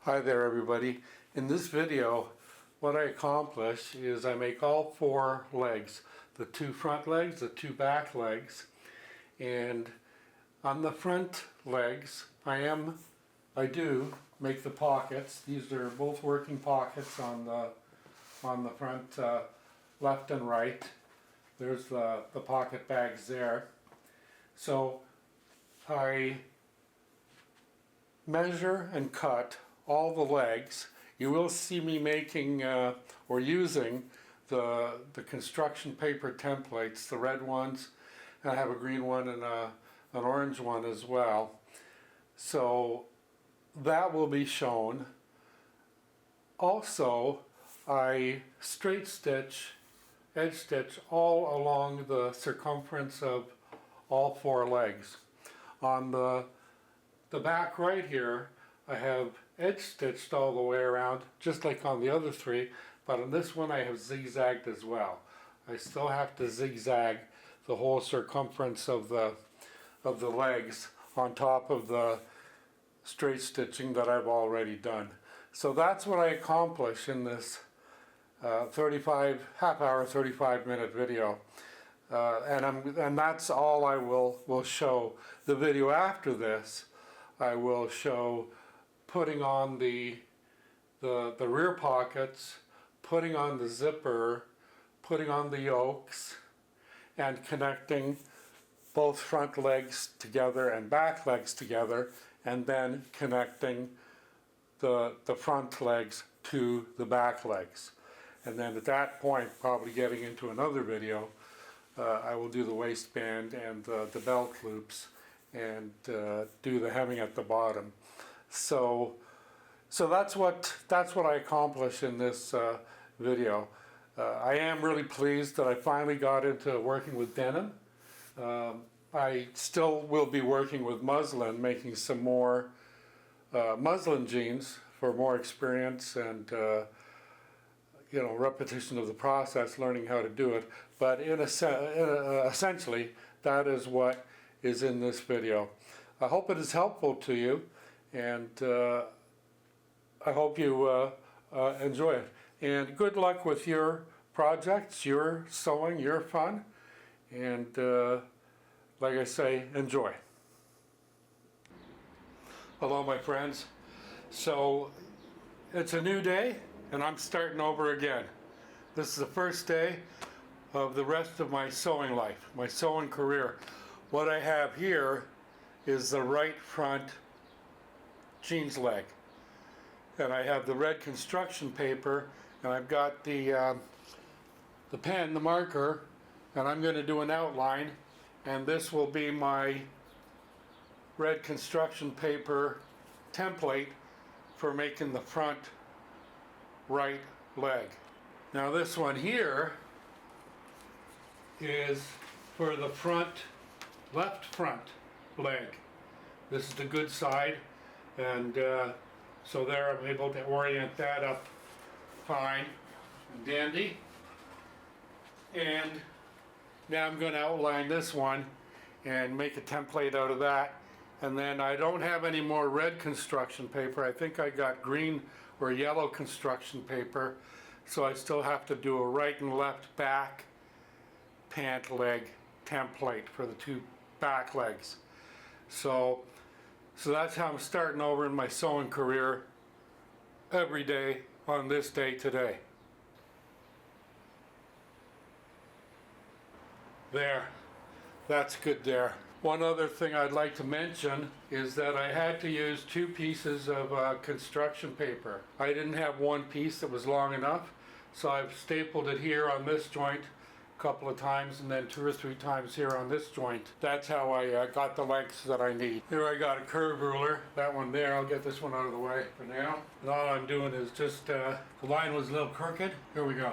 Hi there everybody. In this video what I accomplish is I make all four legs. The two front legs, the two back legs, and on the front legs I do make the pockets. These are both working pockets on the front left and right. There's the pocket bags there. So I measure and cut all the legs. You will see me making or using the construction paper templates, the red ones, and I have a green one and an orange one as well. So that will be shown. Also, I straight stitch, edge stitch all along the circumference of all four legs. On the back right here, I have edge stitched all the way around, just like on the other three, but on this one I have zigzagged as well. I still have to zigzag the whole circumference of the legs on top of the straight stitching that I've already done. So that's what I accomplish in this half hour, 35-minute video. And that's all I will show. The video after this, I will show putting on the rear pockets, putting on the zipper, putting on the yokes, and connecting both front legs together and back legs together, and then connecting the front legs to the back legs. And then at that point, probably getting into another video, I will do the waistband and the belt loops and do the hemming at the bottom. So that's what I accomplish in this video. I am really pleased that I finally got into working with denim. I still will be working with muslin, making some more muslin jeans for more experience and repetition of the process, learning how to do it. But essentially, that is what is in this video. I hope it is helpful to you, and I hope you enjoy it. And good luck with your projects, your sewing, your fun, and like I say, enjoy. Hello my friends. So it's a new day and I'm starting over again. This is the first day of the rest of my sewing life, my sewing career. What I have here is the right front jeans leg. And I have the red construction paper, and I've got the pen, the marker, and I'm going to do an outline, and this will be my red construction paper template for making the front right leg. Now this one here is for the left front leg. This is the good side, and so there I'm able to orient that up fine and dandy. And now I'm going to outline this one and make a template out of that. And then I don't have any more red construction paper. I think I got green or yellow construction paper. So I still have to do a right and left back pant leg template for the two back legs. So that's how I'm starting over in my sewing career every day on this day today. There, that's good there. One other thing I'd like to mention is that I had to use two pieces of construction paper. I didn't have one piece that was long enough, so I've stapled it here on this joint a couple of times and then 2 or 3 times here on this joint. That's how I got the lengths that I need. Here I got a curve ruler, that one there. I'll get this one out of the way for now. And all I'm doing is just, the line was a little crooked. Here we go.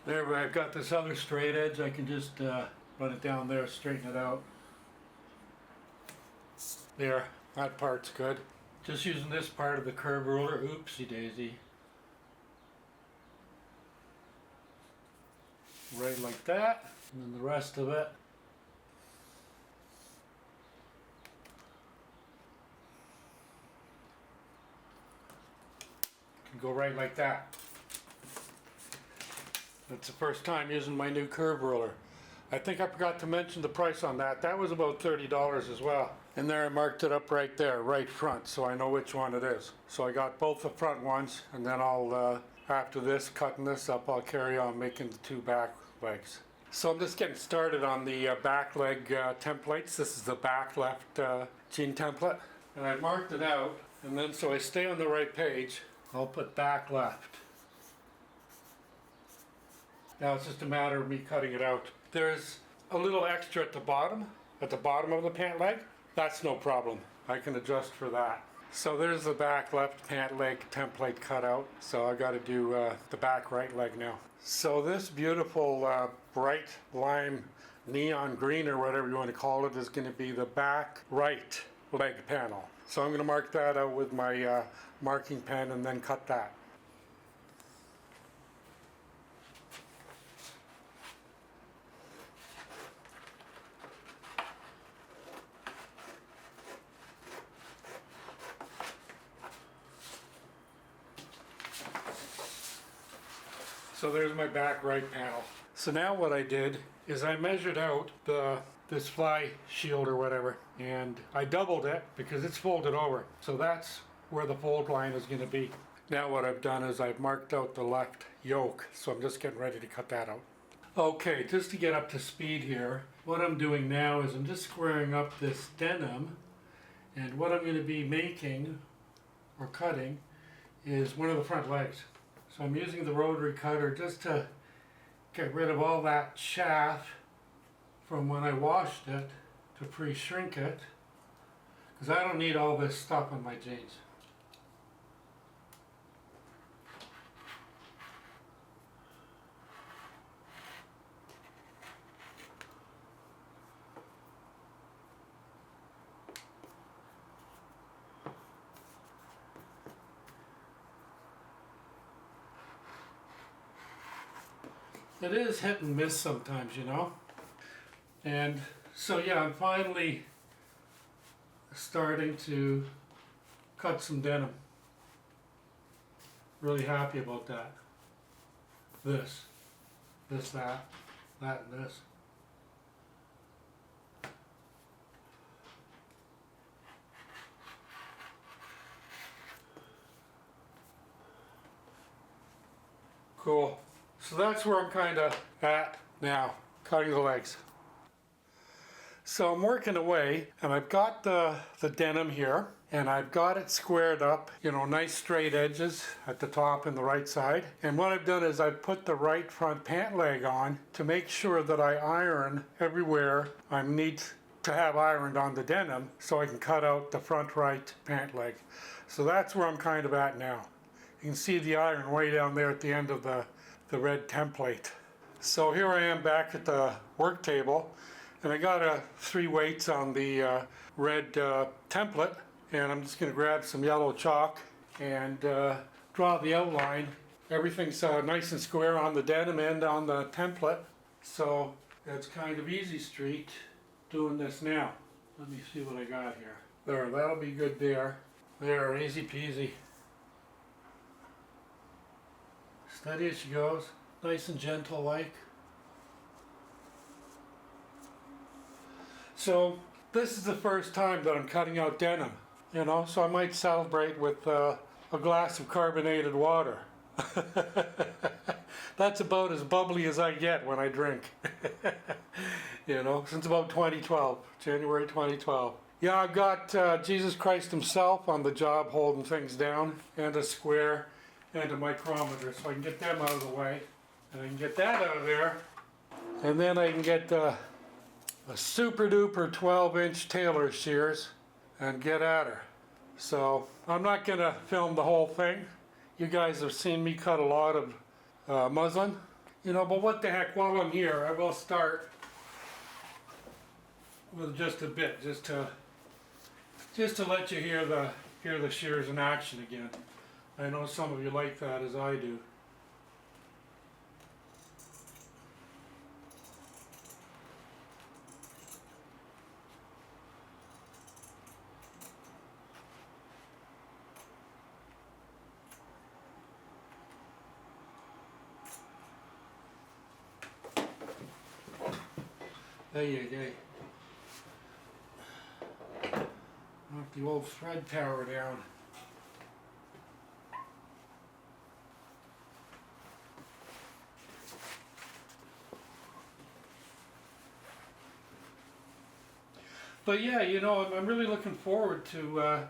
There, I've got this other straight edge. I can just run it down there, straighten it out. There, that part's good. Just using this part of the curve ruler. Oopsie daisy. Right like that. And then the rest of it Go right like that. That's the first time using my new curve ruler. I think I forgot to mention the price on that. That was about $30 as well. And there I marked it up right there, right front, so I know which one it is. So I got both the front ones, and then I'll, after this, cutting this up, I'll carry on making the two back legs. So I'm just getting started on the back leg templates. This is the back left jean template. And I marked it out, and then so I stay on the right page, I'll put back left. Now it's just a matter of me cutting it out. There's a little extra at the bottom of the pant leg. That's no problem. I can adjust for that. So there's the back left pant leg template cut out. So I got to do the back right leg now. So this beautiful bright lime neon green or whatever you want to call it is going to be the back right leg panel. So I'm going to mark that out with my marking pen and then cut that. So there's my back right panel. So now what I did is I measured out this fly shield or whatever, and I doubled it because it's folded over. So that's where the fold line is going to be. Now what I've done is I've marked out the left yoke, so I'm just getting ready to cut that out. Okay, just to get up to speed here, what I'm doing now is I'm just squaring up this denim, and what I'm going to be making or cutting is one of the front legs. So I'm using the rotary cutter just to get rid of all that chaff from when I washed it to pre-shrink it, because I don't need all this stuff on my jeans. It is hit and miss sometimes, you know. And so yeah, I'm finally starting to cut some denim. Really happy about that. This, that, and this. Cool. So that's where I'm kind of at now, cutting the legs. So I'm working away, and I've got the denim here, and I've got it squared up, you know, nice straight edges at the top and the right side. And what I've done is I've put the right front pant leg on to make sure that I iron everywhere I need to have ironed on the denim so I can cut out the front right pant leg. So that's where I'm kind of at now. You can see the iron way down there at the end of the red template. So here I am back at the work table, and I got 3 weights on the red template, and I'm just going to grab some yellow chalk and draw the outline. Everything's nice and square on the denim and on the template, so it's kind of easy street doing this now. Let me see what I got here. There, that'll be good there. There, easy peasy. Steady as she goes, nice and gentle like. So this is the first time that I'm cutting out denim, you know, so I might celebrate with a glass of carbonated water. That's about as bubbly as I get when I drink. You know, since about 2012, January 2012. Yeah, I've got Jesus Christ himself on the job holding things down, and a square and a micrometer, so I can get them out of the way, and I can get that out of there, and then I can get a super duper 12-inch tailor shears and get at her. So I'm not going to film the whole thing. You guys have seen me cut a lot of muslin, you know, but what the heck, while I'm here I will start with just a bit, just to let you hear the shears in action again. I know some of you like that as I do. Hey. Knock the old thread tower down. But yeah, you know, I'm really looking forward to,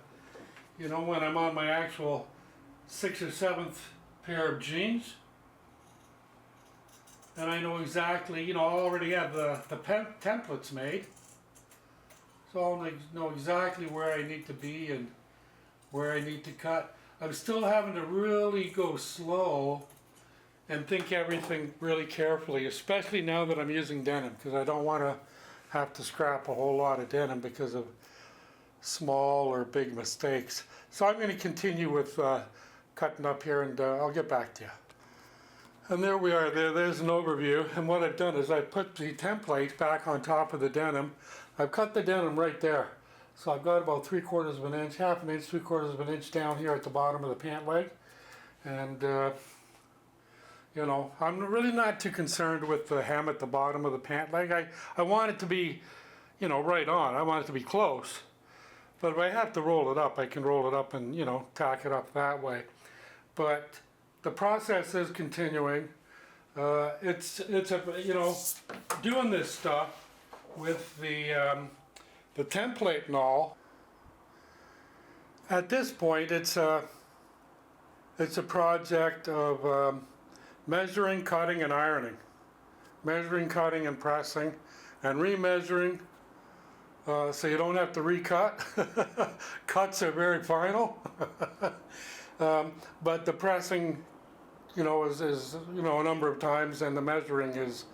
you know, when I'm on my actual 6th or 7th pair of jeans. And I know exactly, you know, I already have the templates made. So I'll know exactly where I need to be and where I need to cut. I'm still having to really go slow and think everything really carefully, especially now that I'm using denim, because I don't want to have to scrap a whole lot of denim because of small or big mistakes. So I'm going to continue with cutting up here, and I'll get back to you. And there we are, there's an overview. And what I've done is I put the template back on top of the denim. I've cut the denim right there. So I've got about 3/4 of an inch, half an inch, 3/4 of an inch down here at the bottom of the pant leg. And you know, I'm really not too concerned with the hem at the bottom of the pant leg. I want it to be, you know, right on. I want it to be close. But if I have to roll it up, I can roll it up and, you know, tack it up that way. But the process is continuing. It's a, you know, doing this stuff with the template and all. At this point, it's a project of measuring, cutting, and ironing. Measuring, cutting, and pressing, and remeasuring, so you don't have to recut. Cuts are very final. But the pressing, you know, is you know, a number of times, and the measuring is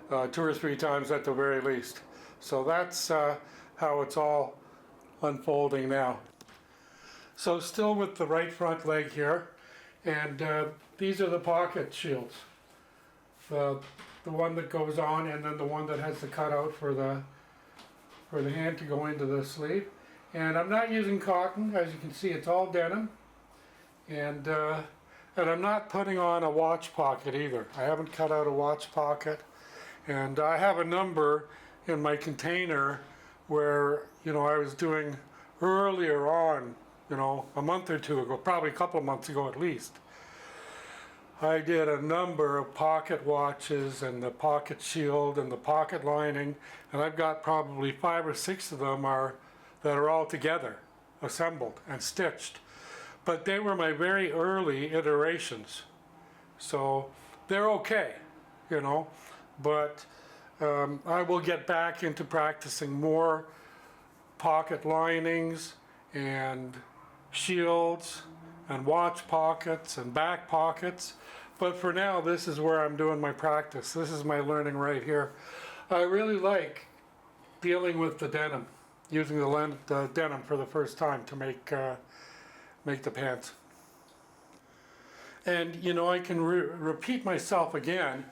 2 or 3 times at the very least. So that's how it's all unfolding now. So still with the right front leg here, and these are the pocket shields. The one that goes on, and then the one that has the cutout for the hand to go into the sleeve. And I'm not using cotton, as you can see, it's all denim. And I'm not putting on a watch pocket either. I haven't cut out a watch pocket. And I have a number in my container where, you know, I was doing earlier on, you know, a month or two ago, probably a couple of months ago at least. I did a number of pocket watches and the pocket shield and the pocket lining, and I've got probably 5 or 6 of them that are all together, assembled and stitched. But they were my very early iterations, so they're okay, you know. But I will get back into practicing more pocket linings and shields and watch pockets and back pockets. But for now, this is where I'm doing my practice. This is my learning right here. I really like dealing with the denim, using the denim for the first time to make the pants. And you know, I can repeat myself again,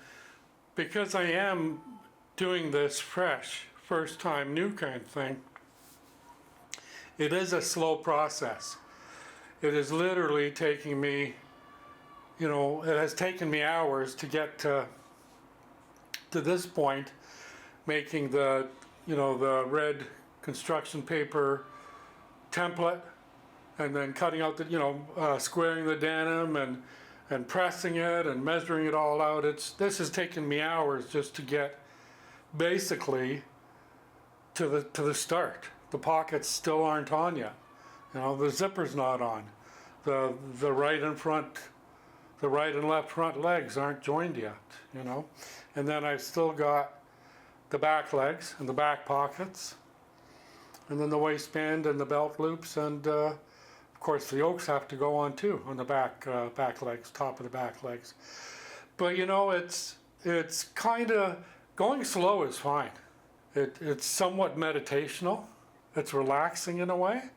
because I am doing this fresh, first time, new kind of thing. It is a slow process. It is literally taking me, you know, it has taken me hours to get to this point, making the, you know, the red construction paper template, and then cutting out the, you know, squaring the denim and pressing it and measuring it all out. This has taken me hours just to get basically to the start. The pockets still aren't on yet. You know, the zipper's not on. The right and left front legs aren't joined yet, you know. And then I've still got the back legs and the back pockets, and then the waistband and the belt loops, and of course the yokes have to go on too, on the back legs, top of the back legs. But you know, it's kind of, going slow is fine. It's somewhat meditational. It's relaxing in a way,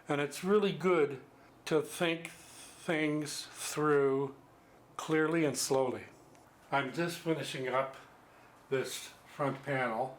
and it's really good to think things through clearly and slowly. I'm just finishing up this front panel.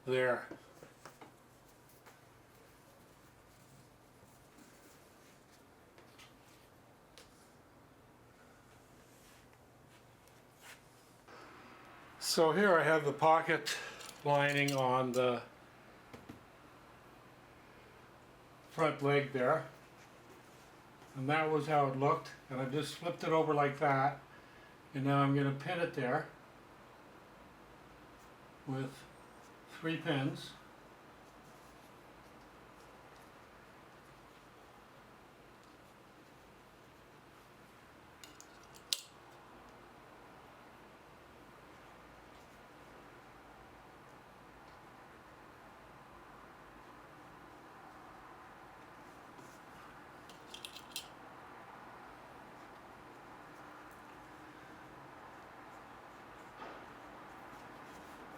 there. So here I have the pocket lining on the front leg there, and that was how it looked, and I just flipped it over like that, and now I'm going to pin it there with 3 pins.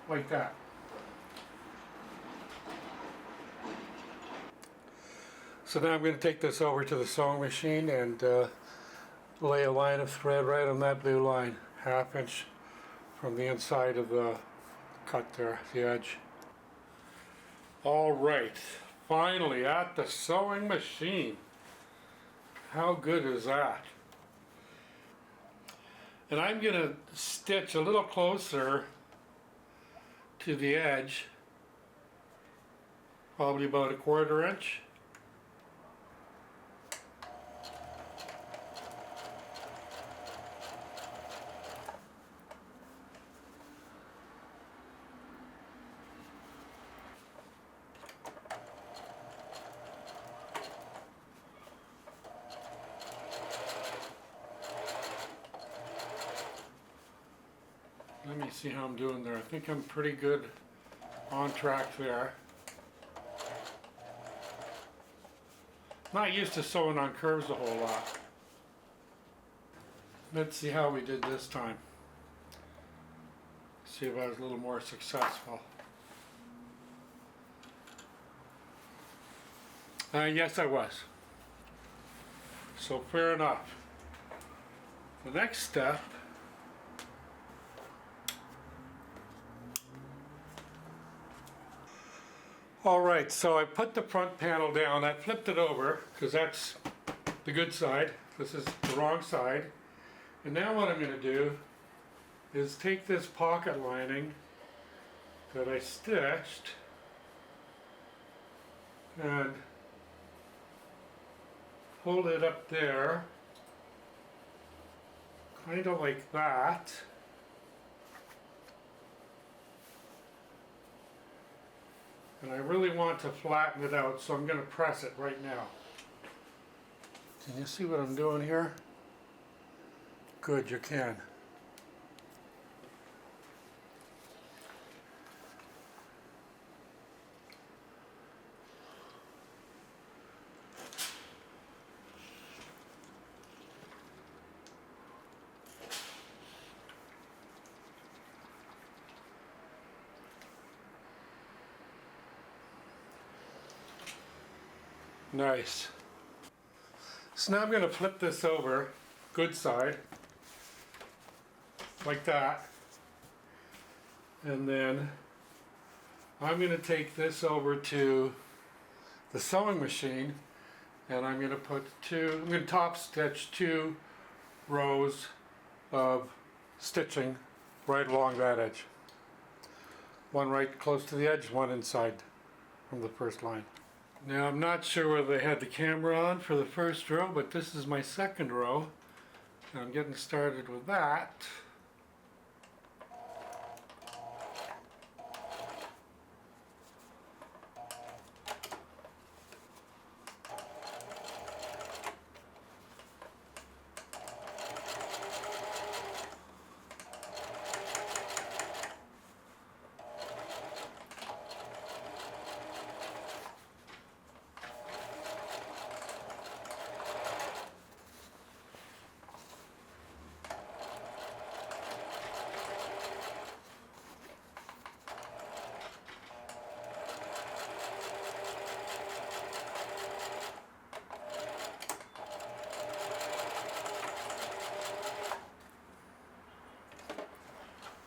Like that. So now I'm going to take this over to the sewing machine and lay a line of thread right on that blue line, 1/2 inch from the inside of the cut there, the edge. All right, finally at the sewing machine. How good is that? And I'm going to stitch a little closer to the edge, probably about 1/4 inch. Let me see how I'm doing there. I think I'm pretty good on track there. Not used to sewing on curves a whole lot. Let's see how we did this time. See if I was a little more successful. Yes, I was. So fair enough. The next step Alright, so I put the front panel down. I flipped it over because that's the good side. This is the wrong side. And now what I'm going to do is take this pocket lining that I stitched and hold it up there, kind of like that. And I really want to flatten it out, so I'm going to press it right now. Can you see what I'm doing here? Good, you can. Nice. So now I'm going to flip this over, good side, like that. And then I'm going to take this over to the sewing machine, and I'm going to top stitch 2 rows of stitching right along that edge. One right close to the edge, one inside from the first line. Now I'm not sure whether they had the camera on for the first row, but this is my second row. And I'm getting started with that.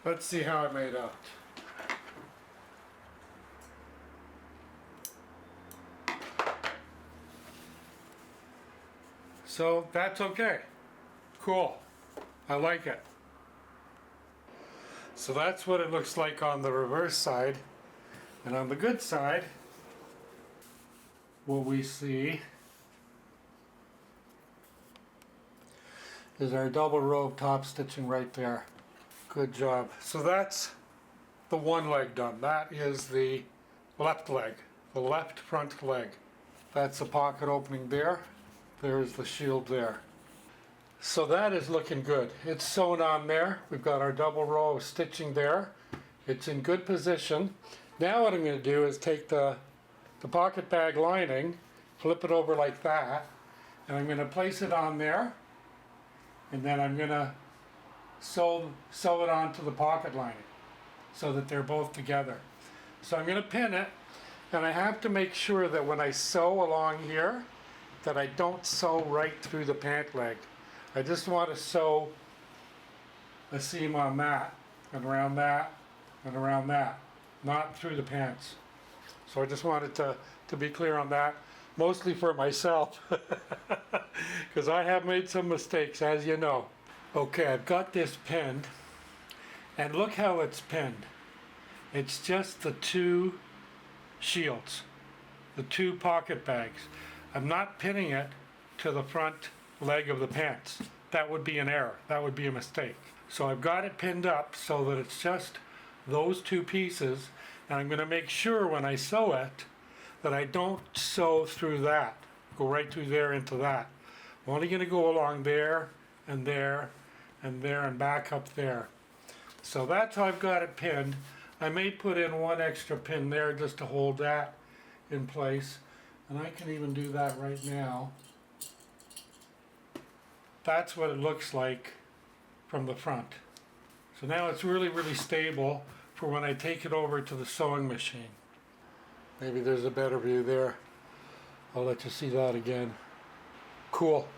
Let's see how I made out. So that's okay. Cool. I like it. So that's what it looks like on the reverse side. And on the good side, what we see is our double row of top stitching right there. Good job. So that's the one leg done. That is the left leg, the left front leg. That's the pocket opening there. There's the shield there. So that is looking good. It's sewn on there. We've got our double row of stitching there. It's in good position. Now what I'm going to do is take the pocket bag lining, flip it over like that, and I'm going to place it on there, and then I'm going to sew it onto the pocket lining so that they're both together. So I'm going to pin it, and I have to make sure that when I sew along here that I don't sew right through the pant leg. I just want to sew a seam on that and around that and around that, not through the pants. So I just wanted to be clear on that, mostly for myself, because I have made some mistakes, as you know. Okay, I've got this pinned, and look how it's pinned. It's just the two shields, the two pocket bags. I'm not pinning it to the front leg of the pants. That would be an error. That would be a mistake. So I've got it pinned up so that it's just those two pieces, and I'm going to make sure when I sew it that I don't sew through that, go right through there into that. I'm only going to go along there and there and there and back up there. So that's how I've got it pinned. I may put in one extra pin there just to hold that in place, and I can even do that right now. That's what it looks like from the front. So now it's really, really stable for when I take it over to the sewing machine. Maybe there's a better view there. I'll let you see that again. Cool.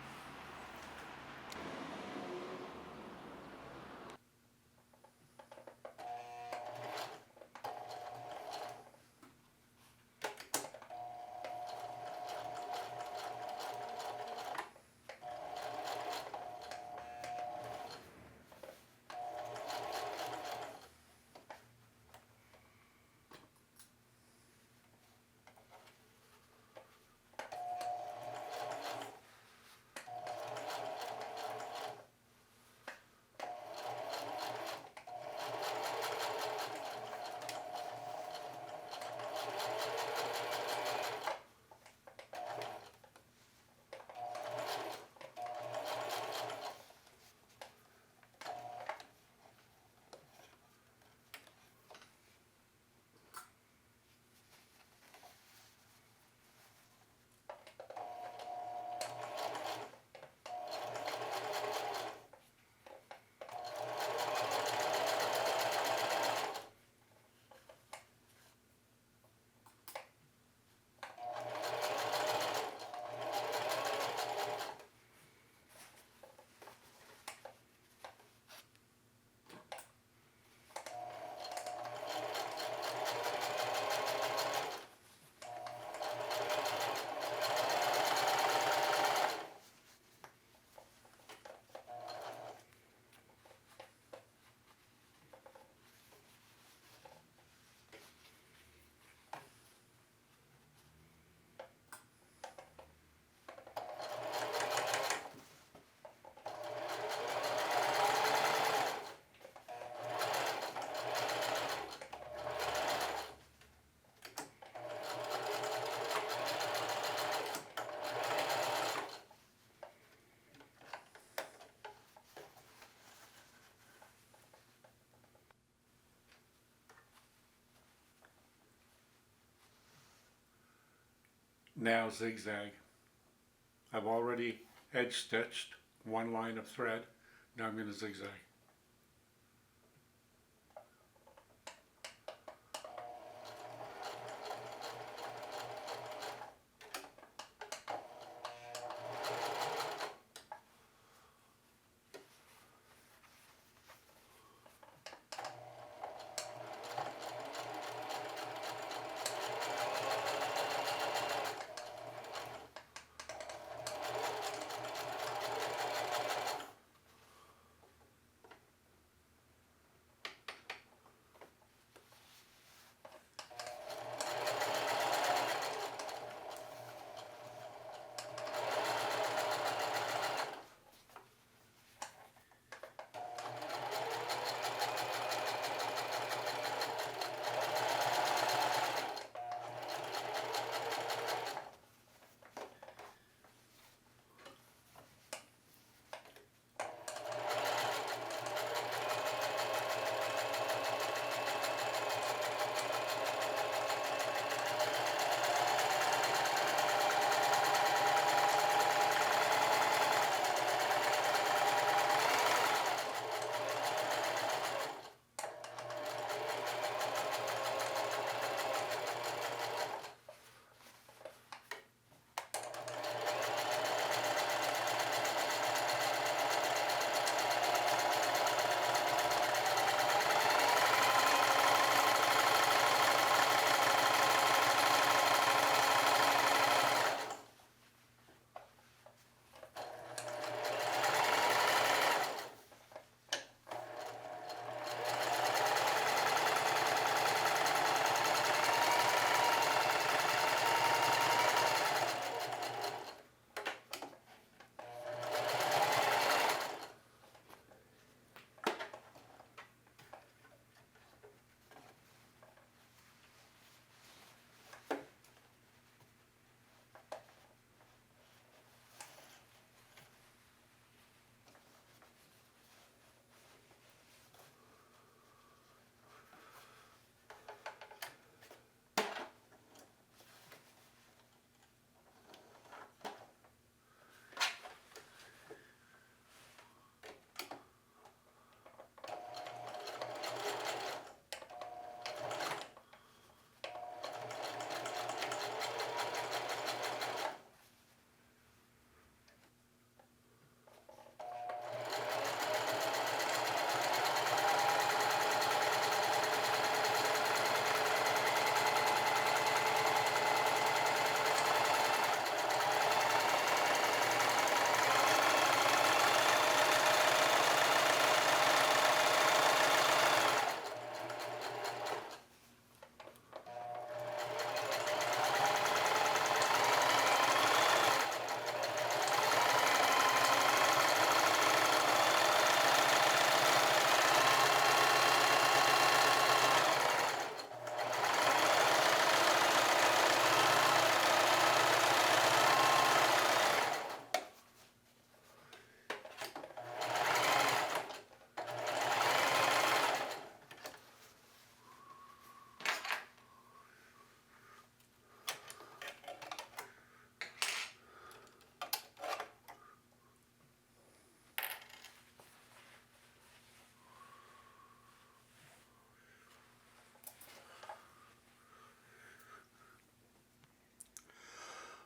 Now zigzag. I've already edge stitched one line of thread. Now I'm going to zigzag.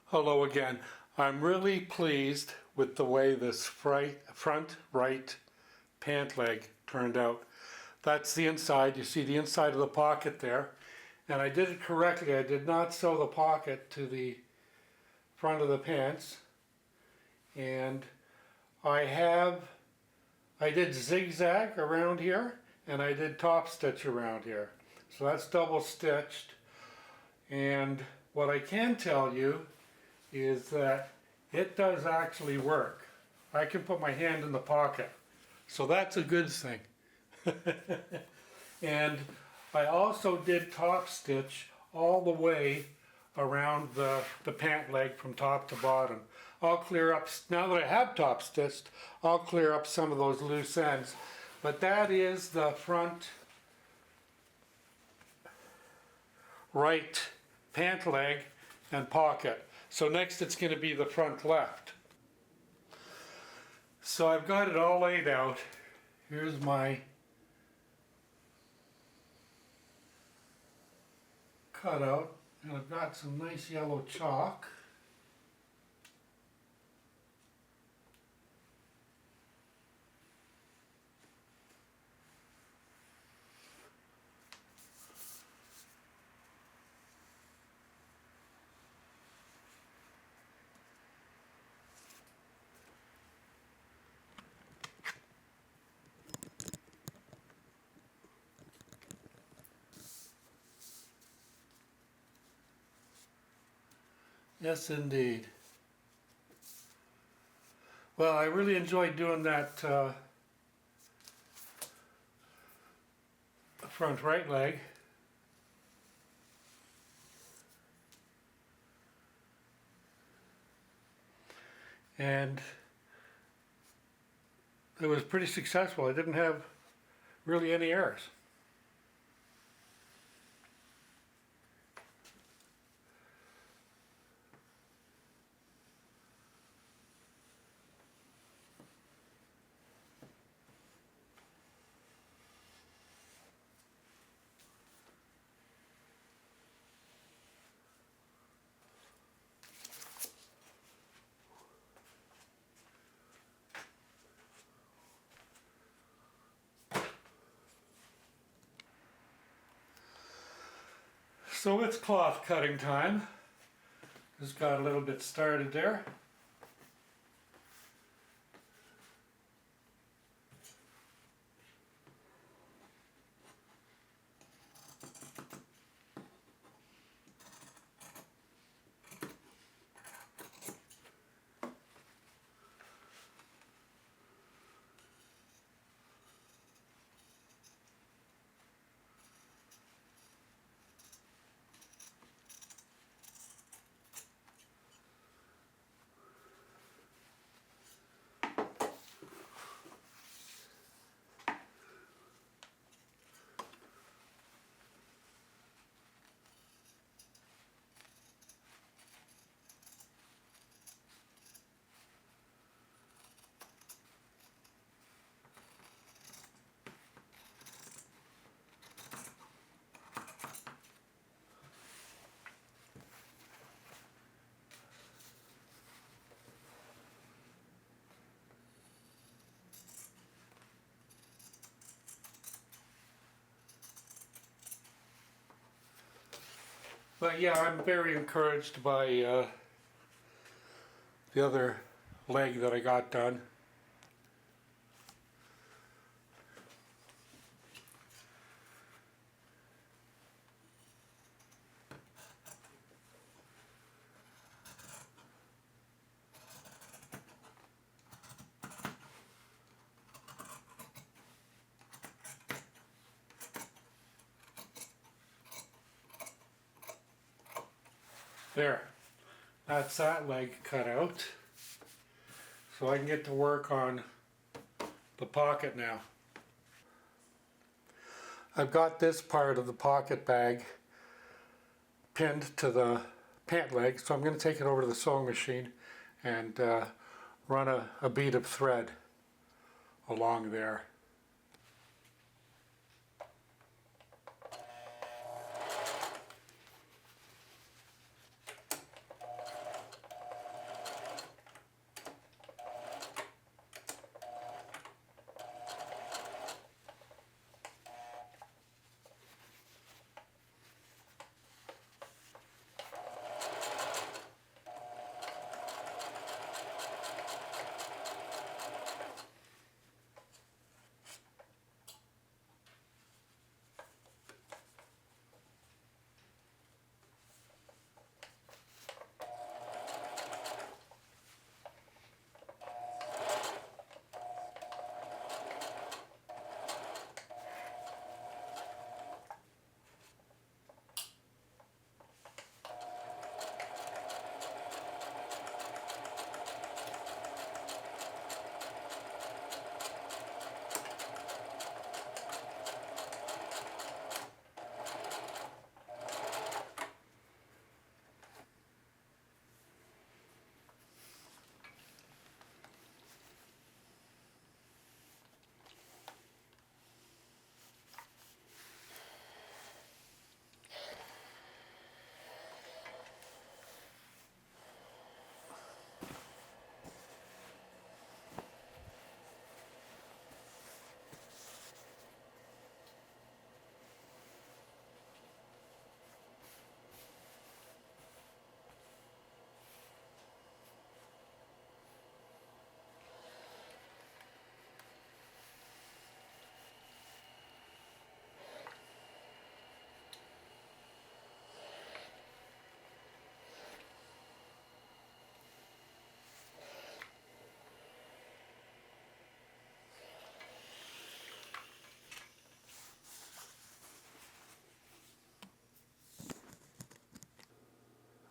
Hello again. I'm really pleased with the way this front right pant leg turned out. That's the inside. You see the inside of the pocket there. And I did it correctly. I did not sew the pocket to the front of the pants. And I did zigzag around here and I did top stitch around here. So that's double stitched. And what I can tell you is that it does actually work. I can put my hand in the pocket. So that's a good thing. And I also did top stitch all the way around the pant leg from top to bottom. I'll clear up, now that I have top stitched, I'll clear up some of those loose ends. But that is the front right pant leg and pocket. So next it's going to be the front left. So I've got it all laid out. Here's my cutout, and I've got some nice yellow chalk. Yes, indeed. Well, I really enjoyed doing that front right leg. And it was pretty successful. I didn't have really any errors. So it's cloth cutting time. Just got a little bit started there. But yeah, I'm very encouraged by the other leg that I got done. There, that's that leg cut out. So I can get to work on the pocket now. I've got this part of the pocket bag pinned to the pant leg, so I'm going to take it over to the sewing machine and run a bead of thread along there.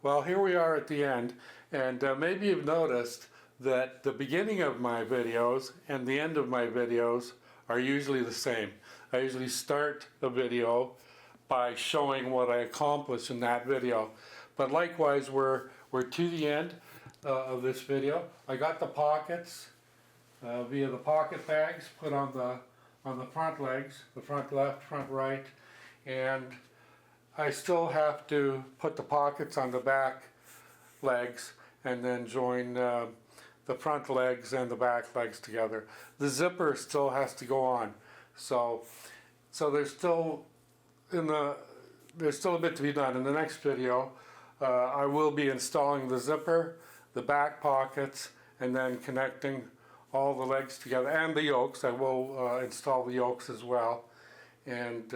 Well, here we are at the end, and maybe you've noticed that the beginning of my videos and the end of my videos are usually the same. I usually start a video by showing what I accomplished in that video. But likewise, we're to the end of this video. I got the pockets via the pocket bags put on the front legs, the front left, front right, and I still have to put the pockets on the back legs and then join the front legs and the back legs together. The zipper still has to go on, so there's still a bit to be done. In the next video, I will be installing the zipper, the back pockets, and then connecting all the legs together, and the yokes. I will install the yokes as well, and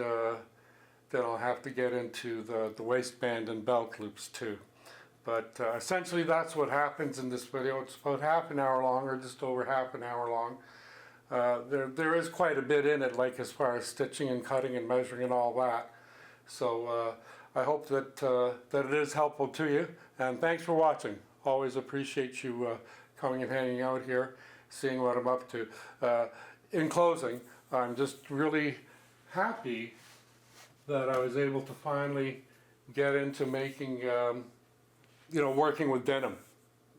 then I'll have to get into the waistband and belt loops too. But essentially that's what happens in this video. It's about half an hour long, or just over half an hour long. There is quite a bit in it, like as far as stitching and cutting and measuring and all that. So I hope that it is helpful to you, and thanks for watching. Always appreciate you coming and hanging out here, seeing what I'm up to. In closing, I'm just really happy that I was able to finally get into making, working with denim.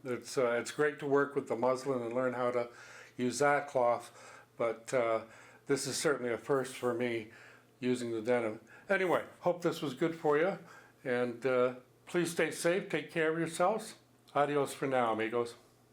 It's great to work with the muslin and learn how to use that cloth, but this is certainly a first for me, using the denim. Anyway, hope this was good for you, and please stay safe, take care of yourselves. Adios for now, amigos.